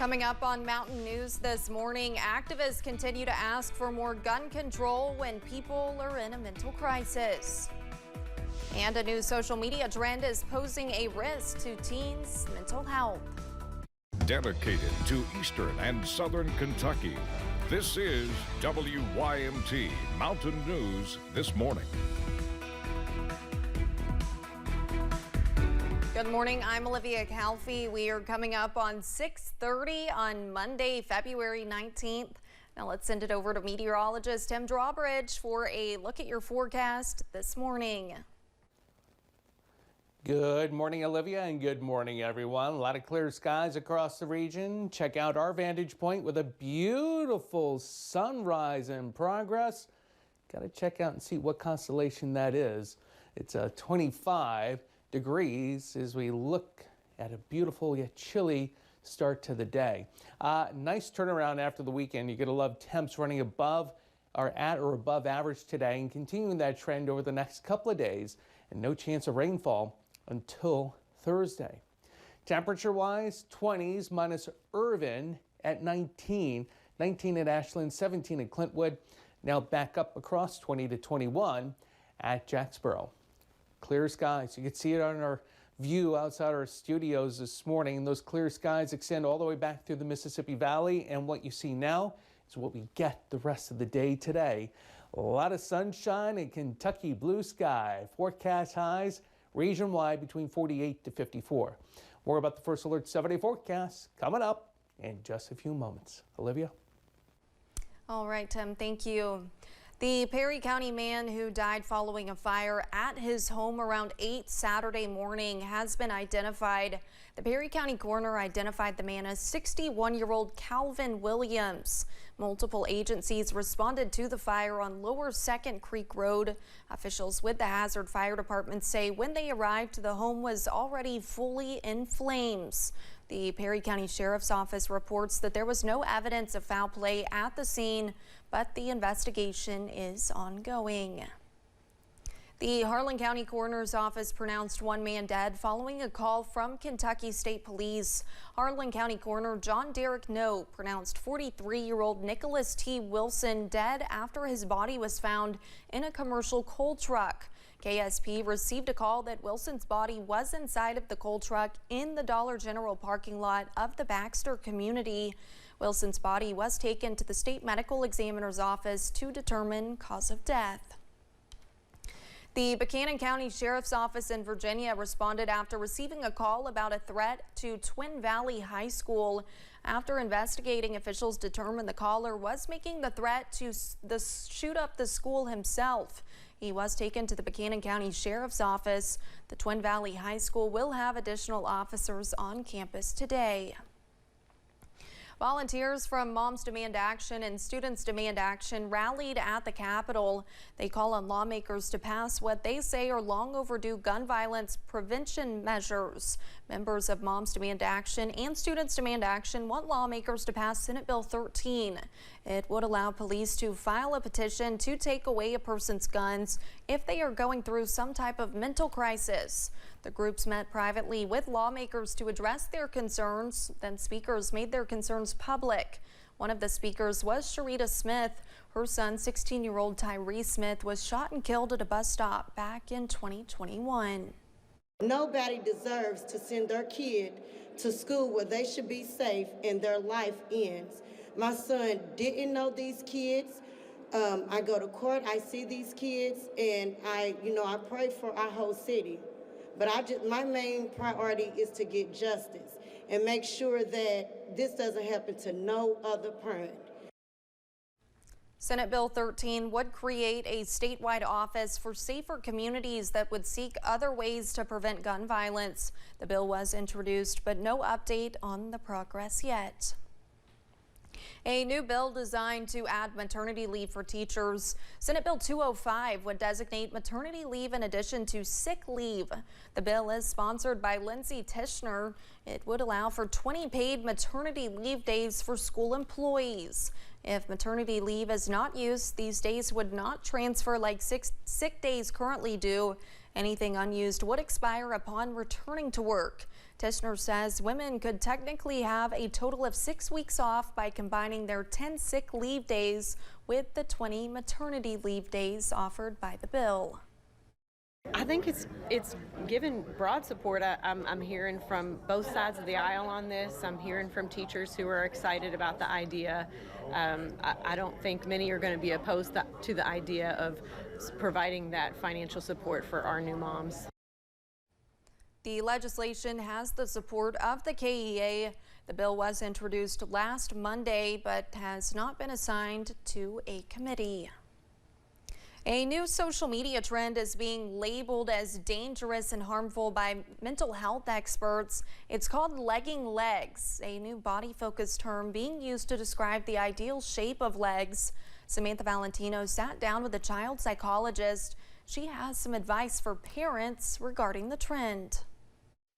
Coming up on Mountain News this morning, activists continue to ask for more gun control when people are in a mental crisis. And a new social media trend is posing a risk to teens' mental health. Dedicated to Eastern and Southern Kentucky, this is WYMT Mountain News this morning. Good morning, I'm Olivia Calfee. We are coming up on 6:30 on Monday, February 19th. Now let's send it over to meteorologist Tim Drawbridge for a look at your forecast this morning. Good morning, Olivia, and good morning, everyone. A lot of clear skies across the region. Check out our vantage point with a beautiful sunrise in progress. Got to check out and see what constellation that is. It's 25 degrees as we look at a beautiful yet chilly start to the day. Nice turnaround after the weekend. You're going to love temps running above or at or above average today and continuing that trend over the next couple of days, and no chance of rainfall until Thursday. Temperature-wise, 20s minus Irvin at 19, 19 at Ashland, 17 at Clintwood. Now back up across 20 to 21 at Jacksboro. Clear skies. You can see it on our view outside our studios this morning. Those clear skies extend all the way back through the Mississippi Valley, and what you see now is what we get the rest of the day today. A lot of sunshine and Kentucky blue sky. Forecast highs region-wide between 48 to 54. More about the First Alert 7-day forecast coming up in just a few moments. Olivia? All right, Tim, thank you. The Perry County man who died following a fire at his home around 8 Saturday morning has been identified. The Perry County coroner identified the man as 61-year-old Calvin Williams. Multiple agencies responded to the fire on Lower 2nd Creek Road. Officials with the Hazard Fire Department say when they arrived, the home was already fully in flames. The Perry County Sheriff's Office reports that there was no evidence of foul play at the scene, but the investigation is ongoing. The Harlan County Coroner's Office pronounced one man dead following a call from Kentucky State Police. Harlan County Coroner John Derek No pronounced 43-year-old Nicholas T. Wilson dead after his body was found in a commercial coal truck. KSP received a call that Wilson's body was inside of the coal truck in the Dollar General parking lot of the Baxter community. Wilson's body was taken to the state medical examiner's office to determine cause of death. The Buchanan County Sheriff's Office in Virginia responded after receiving a call about a threat to Twin Valley High School. After investigating, officials determined the caller was making the threat to shoot up the school himself. He was taken to the Buchanan County Sheriff's Office. The Twin Valley High School will have additional officers on campus today. Volunteers from Moms Demand Action and Students Demand Action rallied at the Capitol. They call on lawmakers to pass what they say are long overdue gun violence prevention measures. Members of Moms Demand Action and Students Demand Action want lawmakers to pass Senate Bill 13. It would allow police to file a petition to take away a person's guns if they are going through some type of mental crisis. The groups met privately with lawmakers to address their concerns. Then speakers made their concerns public. One of the speakers was Sharita Smith. Her son, 16-year-old Tyree Smith, was shot and killed at a bus stop back in 2021. Nobody deserves to send their kid to school where they should be safe and their life ends. My son didn't know these kids. I go to court, I see these kids, and I pray for our whole city. But my main priority is to get justice and make sure that this doesn't happen to no other parent. Senate Bill 13 would create a statewide office for safer communities that would seek other ways to prevent gun violence. The bill was introduced, but no update on the progress yet. A new bill designed to add maternity leave for teachers. Senate Bill 205 would designate maternity leave in addition to sick leave. The bill is sponsored by Lindsay Tishner. It would allow for 20 paid maternity leave days for school employees. If maternity leave is not used, these days would not transfer like sick days currently do. Anything unused would expire upon returning to work. Tishner says women could technically have a total of 6 weeks off by combining their 10 sick leave days with the 20 maternity leave days offered by the bill. I think it's given broad support. I'm hearing from both sides of the aisle on this. I'm hearing from teachers who are excited about the idea. I don't think many are going to be opposed to the idea of providing that financial support for our new moms. The legislation has the support of the KEA. The bill was introduced last Monday, but has not been assigned to a committee. A new social media trend is being labeled as dangerous and harmful by mental health experts. It's called legging legs, a new body-focused term being used to describe the ideal shape of legs. Samantha Valentino sat down with a child psychologist. She has some advice for parents regarding the trend.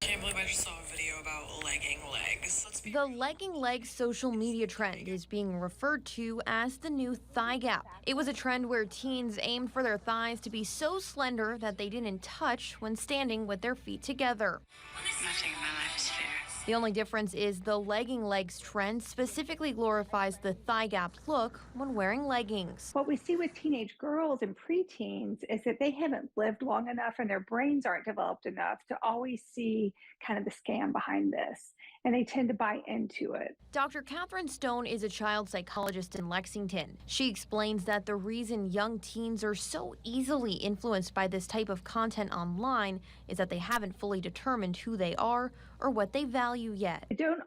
I can't believe I just saw a video about legging legs. The legging legs social media trend is being referred to as the new thigh gap. It was a trend where teens aimed for their thighs to be so slender that they didn't touch when standing with their feet together. Nothing in my life is fair. The only difference is the legging legs trend specifically glorifies the thigh gap look when wearing leggings. What we see with teenage girls and preteens is that they haven't lived long enough and their brains aren't developed enough to always see kind of the scam behind this, and they tend to buy into it. Dr. Catherine Stone is a child psychologist in Lexington. She explains that the reason young teens are so easily influenced by this type of content online is that they haven't fully determined who they are or what they value yet. I don't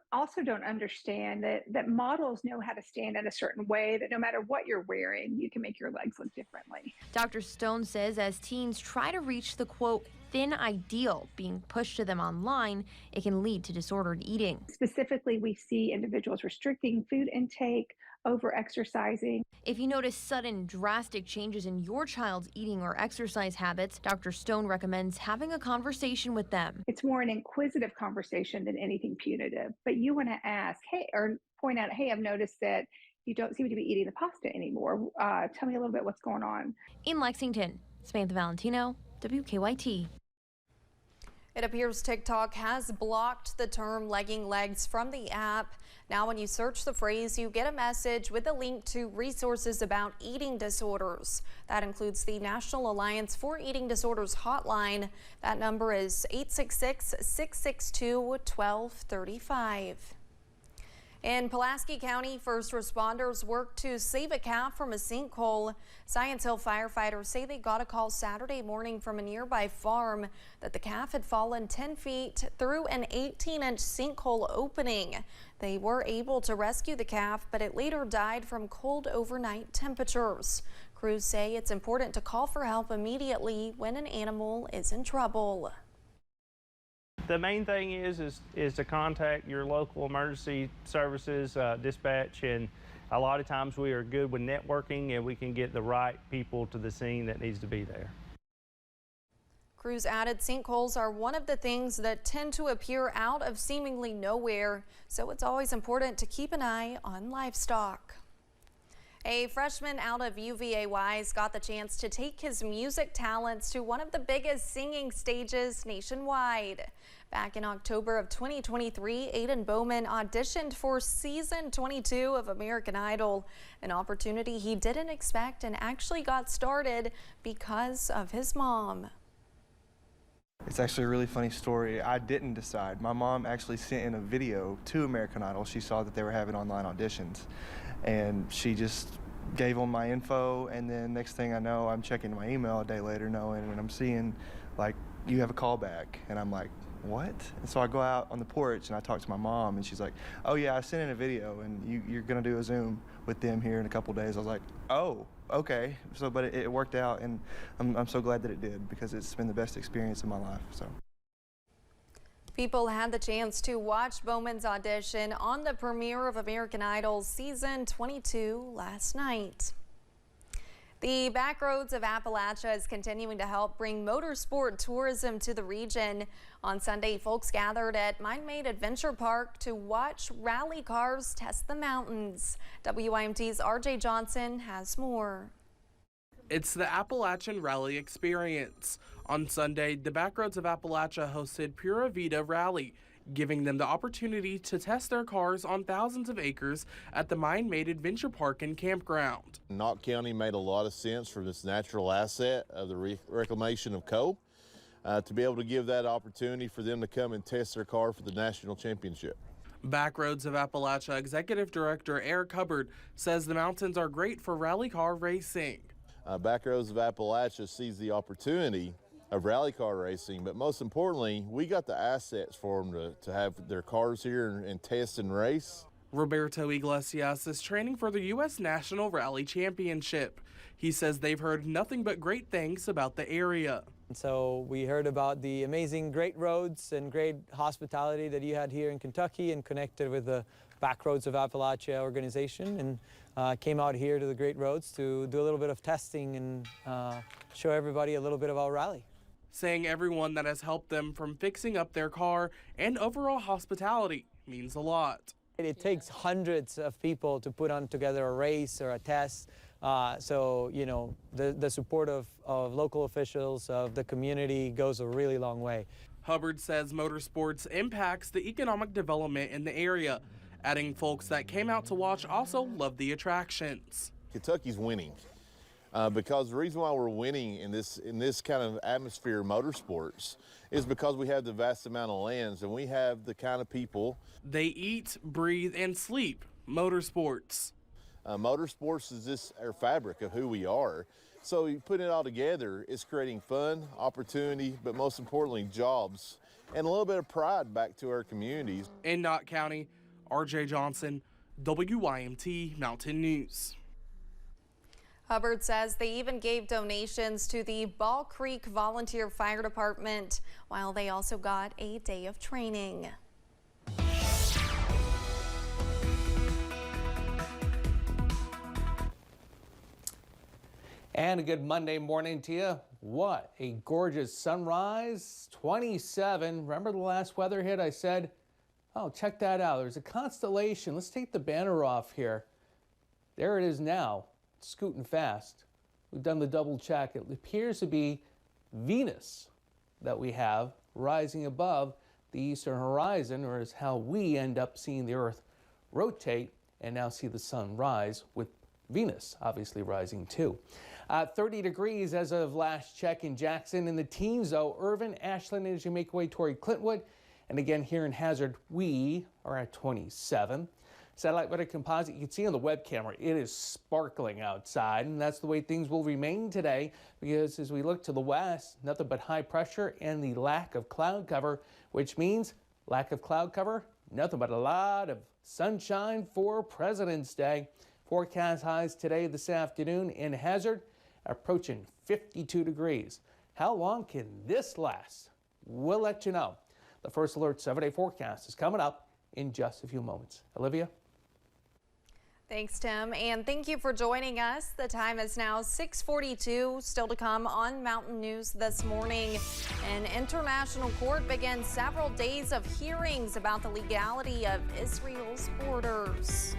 understand that models know how to stand in a certain way, that no matter what you're wearing, you can make your legs look differently. Dr. Stone says as teens try to reach the quote thin ideal being pushed to them online, it can lead to disordered eating. Specifically, we see individuals restricting food intake, over-exercising. If you notice sudden, drastic changes in your child's eating or exercise habits, Dr. Stone recommends having a conversation with them. It's more an inquisitive conversation than anything punitive, but you want to ask, hey, or point out, hey, I've noticed that you don't seem to be eating the pasta anymore. Tell me a little bit what's going on. In Lexington, Samantha Valentino, WKYT. It appears TikTok has blocked the term legging legs from the app. Now when you search the phrase, you get a message with a link to resources about eating disorders. That includes the National Alliance for Eating Disorders hotline. That number is 866-662-1235. In Pulaski County, first responders worked to save a calf from a sinkhole. Science Hill firefighters say they got a call Saturday morning from a nearby farm that the calf had fallen 10 feet through an 18-inch sinkhole opening. They were able to rescue the calf, but it later died from cold overnight temperatures. Crews say it's important to call for help immediately when an animal is in trouble. The main thing is to contact your local emergency services dispatch, and a lot of times we are good with networking and we can get the right people to the scene that needs to be there. Crews added sinkholes are one of the things that tend to appear out of seemingly nowhere, so it's always important to keep an eye on livestock. A freshman out of UVA-Wise got the chance to take his music talents to one of the biggest singing stages nationwide. Back in October of 2023, Aiden Bowman auditioned for season 22 of American Idol, an opportunity he didn't expect and actually got started because of his mom. It's actually a really funny story. I didn't decide. My mom actually sent in a video to American Idol. She saw that they were having online auditions, and she just gave them my info, and then next thing I know, I'm checking my email a day later knowing, and I'm seeing, like, you have a call back, and I'm like, what? And so I go out on the porch and I talk to my mom, and she's like, oh yeah, I sent in a video and you're gonna do a Zoom with them here in a couple days. I was like, oh, okay. So, but it worked out, and I'm so glad that it did, because it's been the best experience of my life. So. People had the chance to watch Bowman's audition on the premiere of American Idol season 22 last night. The Backroads of Appalachia is continuing to help bring motorsport tourism to the region. On Sunday, folks gathered at Mind Made Adventure Park to watch rally cars test the mountains. WYMT's RJ Johnson has more. It's the Appalachian Rally experience. On Sunday, the Backroads of Appalachia hosted Pura Vida Rally, giving them the opportunity to test their cars on thousands of acres at the Mind-Made Adventure Park and Campground. Knott County made a lot of sense for this natural asset of the reclamation of coal to be able to give that opportunity for them to come and test their car for the national championship. Backroads of Appalachia Executive Director Eric Hubbard says the mountains are great for rally car racing. Backroads of Appalachia sees the opportunity of rally car racing, but most importantly, we got the assets for them to have their cars here and test and race. Roberto Iglesias is training for the U.S. National Rally Championship. He says they've heard nothing but great things about the area. So we heard about the amazing great roads and great hospitality that you had here in Kentucky, and connected with the Backroads of Appalachia organization, and came out here to the Great Roads to do a little bit of testing and show everybody a little bit about rally. Saying everyone that has helped them from fixing up their car and overall hospitality means a lot. It takes hundreds of people to put on together a race or a test. So, you know, the support of local officials, of the community, goes a really long way. Hubbard says motorsports impacts the economic development in the area, adding folks that came out to watch also love the attractions. Kentucky's winning because the reason why we're winning in this kind of atmosphere of motorsports is because we have the vast amount of lands and we have the kind of people. They eat, breathe, and sleep motorsports. Motorsports is this our fabric of who we are. So you put it all together, it's creating fun, opportunity, but most importantly, jobs and a little bit of pride back to our communities. In Knott County, RJ Johnson, WYMT Mountain News. Hubbard says they even gave donations to the Ball Creek Volunteer Fire Department, while they also got a day of training. And a good Monday morning to you. What a gorgeous sunrise, 27. Remember the last weather hit? I said, oh, check that out. There's a constellation. Let's take the banner off here. There it is now, scooting fast. We've done the double check. It appears to be Venus that we have rising above the eastern horizon, or is how we end up seeing the Earth rotate and now see the sun rise, with Venus obviously rising too. 30 degrees as of last check in Jackson. In the teens, though, Irvin, Ashland, as you make way toward Clintwood. And again, here in Hazard, we are at 27. Satellite weather composite, you can see on the web camera, it is sparkling outside. And that's the way things will remain today, because as we look to the west, nothing but high pressure and the lack of cloud cover, which means lack of cloud cover, nothing but a lot of sunshine for President's Day. Forecast highs today, this afternoon in Hazard, approaching 52 degrees. How long can this last? We'll let you know. The First Alert 7-day forecast is coming up in just a few moments. Olivia? Thanks, Tim, and thank you for joining us. The time is now 6:42. Still to come on Mountain News this morning. An international court begins several days of hearings about the legality of Israel's borders.